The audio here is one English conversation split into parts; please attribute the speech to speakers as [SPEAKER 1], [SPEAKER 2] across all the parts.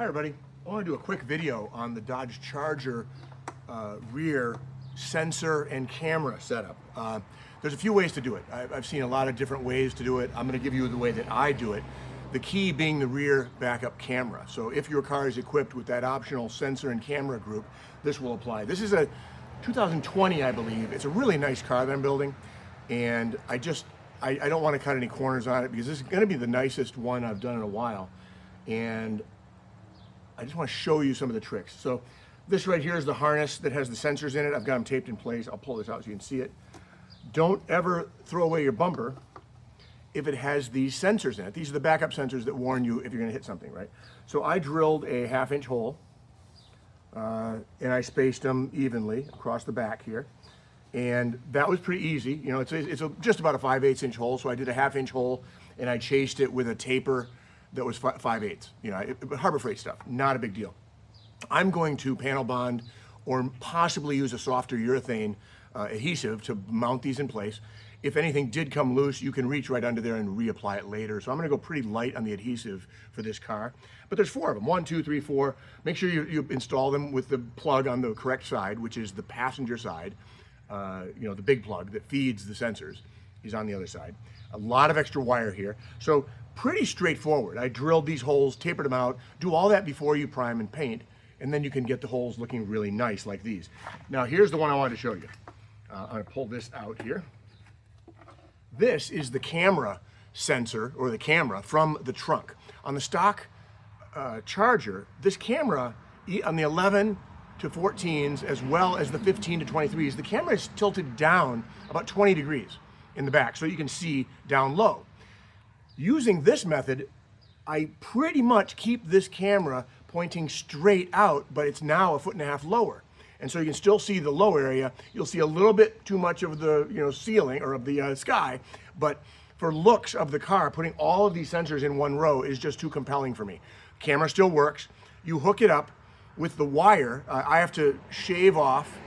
[SPEAKER 1] Hi everybody, I want to do a quick video on the Dodge Charger rear sensor and camera setup. There's a few ways to do it. I've seen a lot of different ways to do it. I'm going to give you the way that I do it. The key being the rear backup camera. So if your car is equipped with that optional sensor and camera group, this will apply. This is a 2020, I believe. It's a really nice car that I'm building, and I don't want to cut any corners on it because this is going to be the nicest one I've done in a while. And I just want to show you some of the tricks. So this right here is the harness that has the sensors in it. I've got them taped in place. I'll pull this out so you can see it. Don't ever throw away your bumper if it has these sensors in it. These are the backup sensors that warn you if you're going to hit something, right? So I drilled a 1/2-inch hole and I spaced them evenly across the back here. And that was pretty easy. You know, it's just about a 5/8 hole. So I did a 1/2-inch hole and I chased it with a taper that was 5/8. You know, Harbor Freight stuff, not a big deal. I'm going to panel bond or possibly use a softer urethane adhesive to mount these in place. If anything did come loose, you can reach right under there and reapply it later. So I'm going to go pretty light on the adhesive for this car. But there's 4 of them, 1, 2, 3, 4. Make sure you install them with the plug on the correct side, which is the passenger side. You know, the big plug that feeds the sensors is on the other side. A lot of extra wire here. So pretty straightforward. I drilled these holes, tapered them out, do all that before you prime and paint, and then you can get the holes looking really nice like these. Now here's the one I wanted to show you. I'm going to pull this out here. This is the camera sensor, or the camera from the trunk. On the stock Charger, this camera on the 11 to 14s as well as the 15 to 23s, the camera is tilted down about 20 degrees in the back so you can see down low. Using this method, I pretty much keep this camera pointing straight out, but it's now 1.5 feet lower. And so you can still see the low area. You'll see a little bit too much of the ceiling or of the sky, but for looks of the car, putting all of these sensors in one row is just too compelling for me. Camera still works. You hook it up with the wire. I have to shave off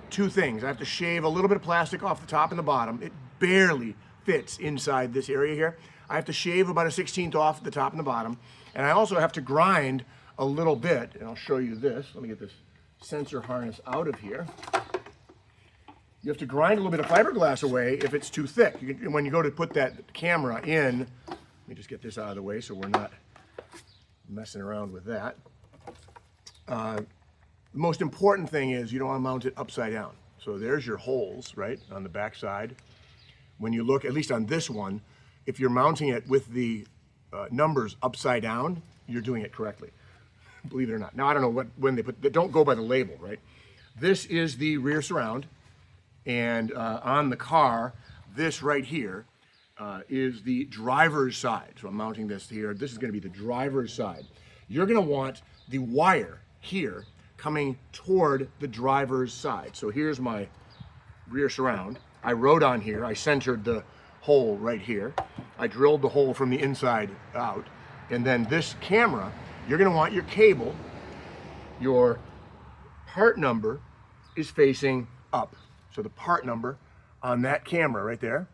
[SPEAKER 1] 2 things. I have to shave a little bit of plastic off the top and the bottom. It barely fits inside this area here. I have to shave about a 1/16 off the top and the bottom. And I also have to grind a little bit, and I'll show you this. Let me get this sensor harness out of here. You have to grind a little bit of fiberglass away if it's too thick. When you go to put that camera in, let me just get this out of the way so we're not messing around with that. The most important thing is you don't want to mount it upside down. So there's your holes, right, on the back side. When you look, at least on this one, if you're mounting it with the numbers upside down, you're doing it correctly, believe it or not. Now, I don't know when they don't go by the label, right? This is the rear surround, and on the car, this right here is the driver's side. So I'm mounting this here. This is going to be the driver's side. You're going to want the wire here coming toward the driver's side. So here's my rear surround. I wrote on here, I centered the hole right here. I drilled the hole from the inside out. And then this camera, you're going to want your cable, your part number is facing up. So the part number on that camera right there,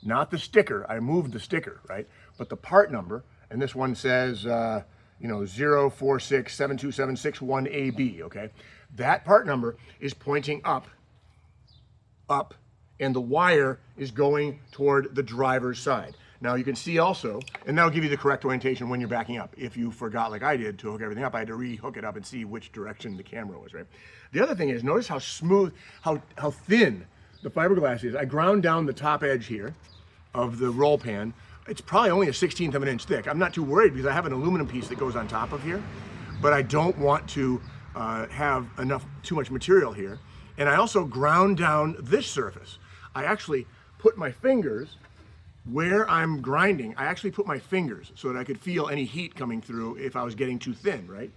[SPEAKER 1] not the sticker, I moved the sticker, right? But the part number, and this one says, 046727661AB, okay? That part number is pointing up, and the wire is going toward the driver's side. Now you can see also, and that'll give you the correct orientation when you're backing up. If you forgot, like I did, to hook everything up, I had to re-hook it up and see which direction the camera was, right? The other thing is, notice how smooth, how thin the fiberglass is. I ground down the top edge here of the roll pan. It's probably only a 1/16 of an inch thick. I'm not too worried because I have an aluminum piece that goes on top of here, but I don't want to have too much material here. And I also ground down this surface. I actually put my fingers where I'm grinding. I actually put my fingers so that I could feel any heat coming through if I was getting too thin, right?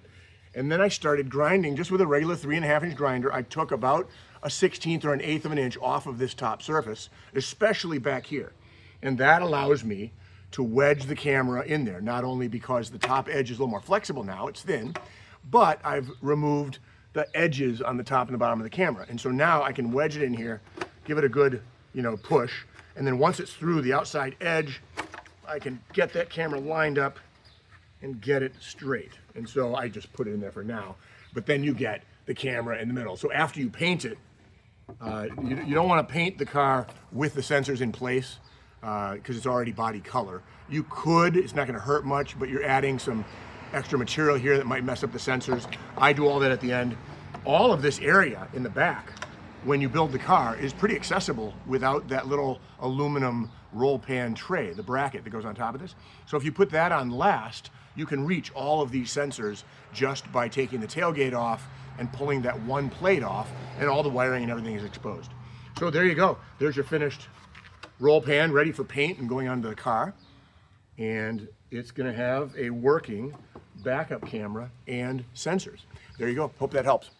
[SPEAKER 1] And then I started grinding just with a regular 3.5-inch grinder. I took about a 1/16 or an 1/8 of an inch off of this top surface, especially back here. And that allows me to wedge the camera in there, not only because the top edge is a little more flexible now, it's thin, but I've removed the edges on the top and the bottom of the camera. And so now I can wedge it in here, give it a good, push. And then once it's through the outside edge, I can get that camera lined up and get it straight. And so I just put it in there for now. But then you get the camera in the middle. So after you paint it, you don't want to paint the car with the sensors in place because it's already body color. You could, it's not going to hurt much, but you're adding some extra material here that might mess up the sensors. I do all that at the end. All of this area in the back, when you build the car, is pretty accessible without that little aluminum roll pan tray, the bracket that goes on top of this. So if you put that on last, you can reach all of these sensors just by taking the tailgate off and pulling that one plate off, and all the wiring and everything is exposed. So there you go. There's your finished roll pan ready for paint and going onto the car. And it's gonna have a working backup camera and sensors. There you go. Hope that helps.